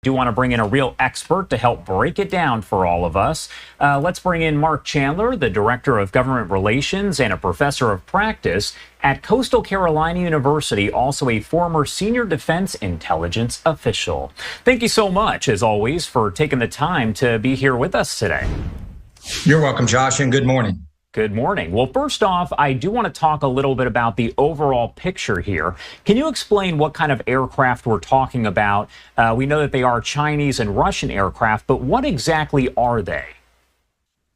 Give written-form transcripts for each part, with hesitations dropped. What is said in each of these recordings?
Do want to bring in a real expert to help break it down for all of us. Let's bring in Mark Chandler, the Director of Government Relations and a Professor of Practice at Coastal Carolina University, also a former Senior Defense Intelligence official. Thank you so much, as always, for taking the time to be here with us today. You're welcome, Josh, and good morning. Good morning. Well, first off, I do want to talk a little bit about the overall picture here. Can you explain what kind of aircraft we're talking about? We know that they are Chinese and Russian aircraft, but what exactly are they?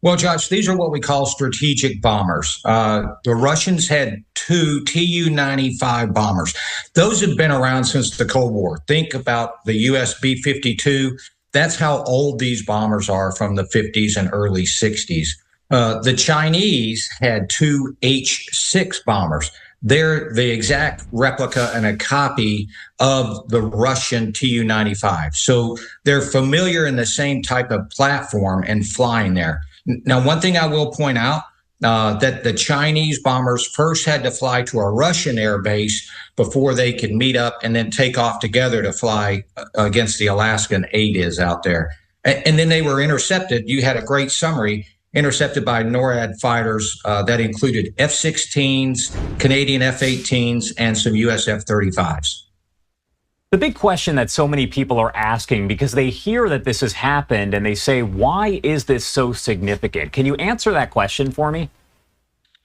Well, Josh, these are what we call strategic bombers. The Russians had two Tu-95 bombers. Those have been around since the Cold War. Think about the US B-52. That's how old these bombers are, from the 50s and early 60s. The Chinese had two H-6 bombers. They're the exact replica and a copy of the Russian Tu-95. So they're familiar in the same type of platform and flying there. Now, one thing I will point out, that the Chinese bombers first had to fly to a Russian air base before they could meet up and then take off together to fly against the Alaskan ADIZ out there. And then they were intercepted. You had a great summary. Intercepted by NORAD fighters that included F-16s, Canadian F-18s, and some US F-35s. The big question that so many people are asking, because they hear that this has happened and they say, why is this so significant? Can you answer that question for me?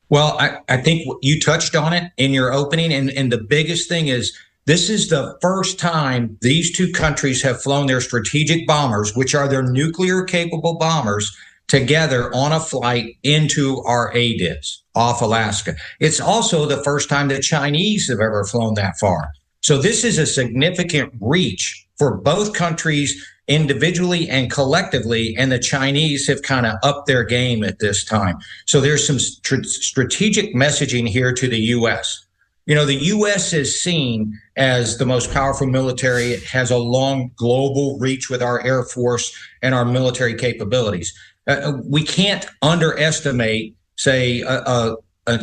Well, I think you touched on it in your opening, and the biggest thing is this is the first time these two countries have flown their strategic bombers, which are their nuclear-capable bombers, together on a flight into our ADIZ off Alaska. It's also the first time the Chinese have ever flown that far. So this is a significant reach for both countries individually and collectively, and the Chinese have kind of upped their game at this time. So there's some strategic messaging here to the U.S. You know, the U.S. is seen as the most powerful military. It has a long global reach with our Air Force and our military capabilities. We can't underestimate, say, a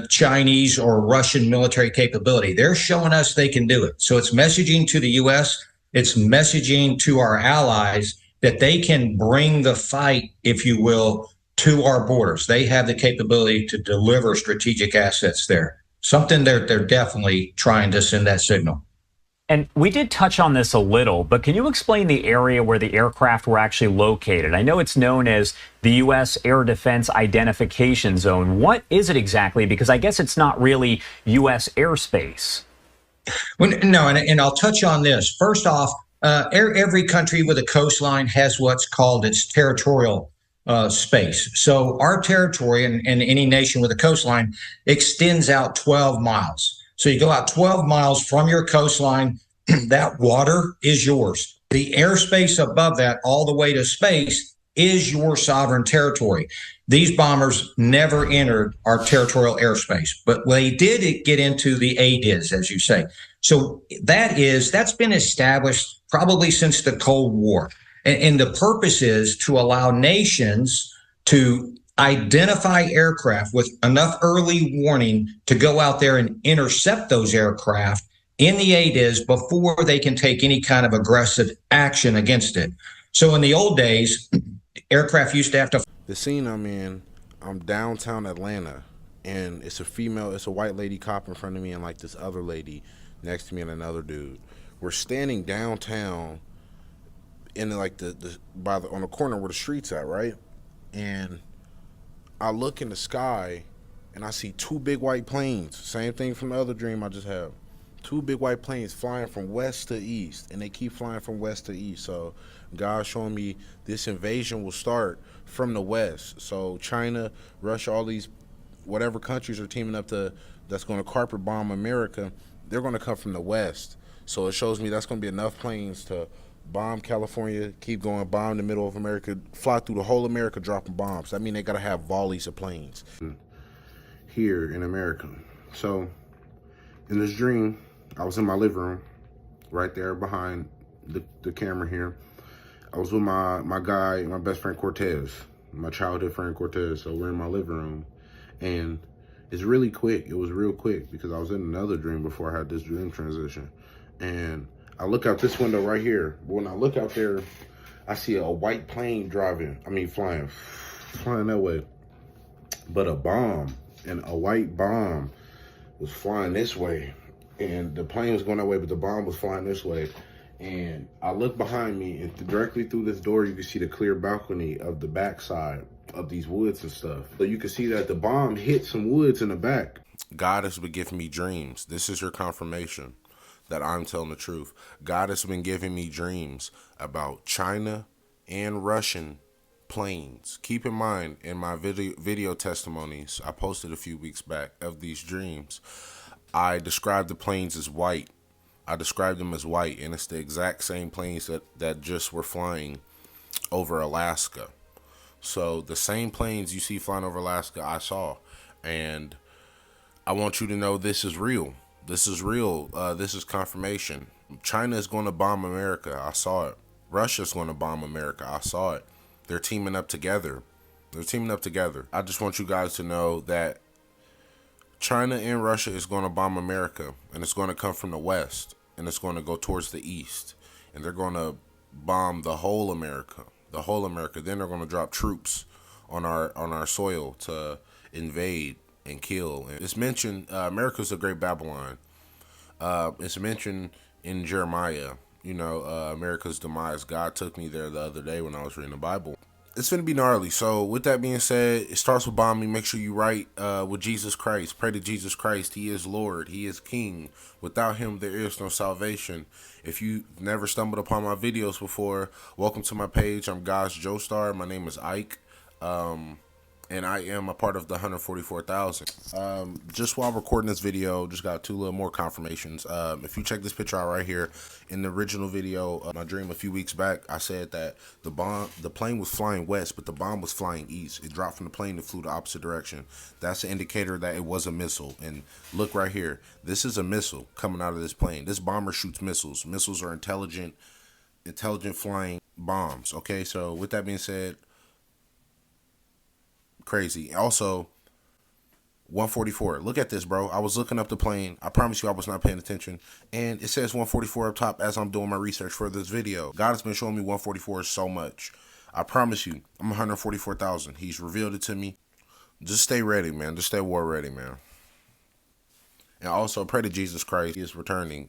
Chinese or Russian military capability. They're showing us they can do it. So it's messaging to the U.S., it's messaging to our allies that they can bring the fight, if you will, to our borders. They have the capability to deliver strategic assets there. Something they're definitely trying to send that signal. And we did touch on this a little, but can you explain the area where the aircraft were actually located? I know it's known as the U.S. Air Defense Identification Zone. What is it exactly? Because I guess it's not really U.S. airspace. Well, no, and I'll touch on this. First off, every country with a coastline has what's called its territorial space. So our territory, and any nation with a coastline, extends out 12 miles. So you go out 12 miles from your coastline, that water is yours. The airspace above that, all the way to space, is your sovereign territory. These bombers never entered our territorial airspace, but they did get into the ADIZ, as you say. So that's been established probably since the Cold War. And the purpose is to allow nations to identify aircraft with enough early warning to go out there and intercept those aircraft in the ADIZ before they can take any kind of aggressive action against it. So in the old days, aircraft used to have to... The scene I'm in, I'm downtown Atlanta, and it's a white lady cop in front of me and like this other lady next to me and another dude. We're standing downtown in like on the corner where the street's at, right? And I look in the sky and I see two big white planes. Same thing from the other dream I just had. Two big white planes flying from west to east, and they keep flying from west to east. So God's showing me this invasion will start from the west. So China, Russia, all these whatever countries are teaming up that's going to carpet bomb America, they're going to come from the west. So it shows me that's going to be enough planes to bomb California, keep going, bomb the middle of America, fly through the whole America dropping bombs. I mean, they got to have volleys of planes here in America. So in this dream, I was in my living room, right there behind the camera here. I was with my guy, my best friend Cortez, my childhood friend Cortez. So we're in my living room, and it's really quick. It was real quick because I was in another dream before I had this dream transition. And I look out this window right here. When I look out there, I see a white plane flying that way. But a bomb, and a white bomb was flying this way. And the plane was going that way, but the bomb was flying this way. And I look behind me, and directly through this door, you can see the clear balcony of the backside of these woods and stuff. So you can see that the bomb hit some woods in the back. God has been giving me dreams. This is your confirmation that I'm telling the truth. God has been giving me dreams about China and Russian planes. Keep in mind, in my video testimonies I posted a few weeks back of these dreams, I described the planes as white. I described them as white, and it's the exact same planes that just were flying over Alaska. So the same planes you see flying over Alaska, I saw. And I want you to know this is real. This is real. This is confirmation. China is going to bomb America. I saw it. Russia's going to bomb America. I saw it. They're teaming up together. They're teaming up together. I just want you guys to know that China and Russia is going to bomb America, and it's going to come from the west, and it's going to go towards the east, and they're going to bomb the whole America. The whole America. Then they're going to drop troops on our soil to invade and kill. And it's mentioned America's a great Babylon. It's mentioned in Jeremiah, America's demise. God took me there the other day when I was reading the Bible. It's going to be gnarly. So with that being said, it starts with bombing. Make sure you write with Jesus Christ. Pray to Jesus Christ. He is Lord. He is King. Without him, there is no salvation. If you've never stumbled upon my videos before, welcome to my page. I'm God's Joestar. My name is Ike. And I am a part of the 144,000. Just while recording this video, just got two little more confirmations. If you check this picture out right here, in the original video, my dream a few weeks back, I said that the plane was flying west, but the bomb was flying east. It dropped from the plane and flew the opposite direction. That's an indicator that it was a missile. And look right here, this is a missile coming out of this plane. This bomber shoots missiles. Missiles are intelligent flying bombs. Okay, so with that being said, crazy. Also, 144. Look at this, bro. I was looking up the plane. I promise you I was not paying attention. And it says 144 up top as I'm doing my research for this video. God has been showing me 144 so much. I promise you, I'm 144,000. He's revealed it to me. Just stay ready, man. Just stay war ready, man. And also pray to Jesus Christ. He is returning.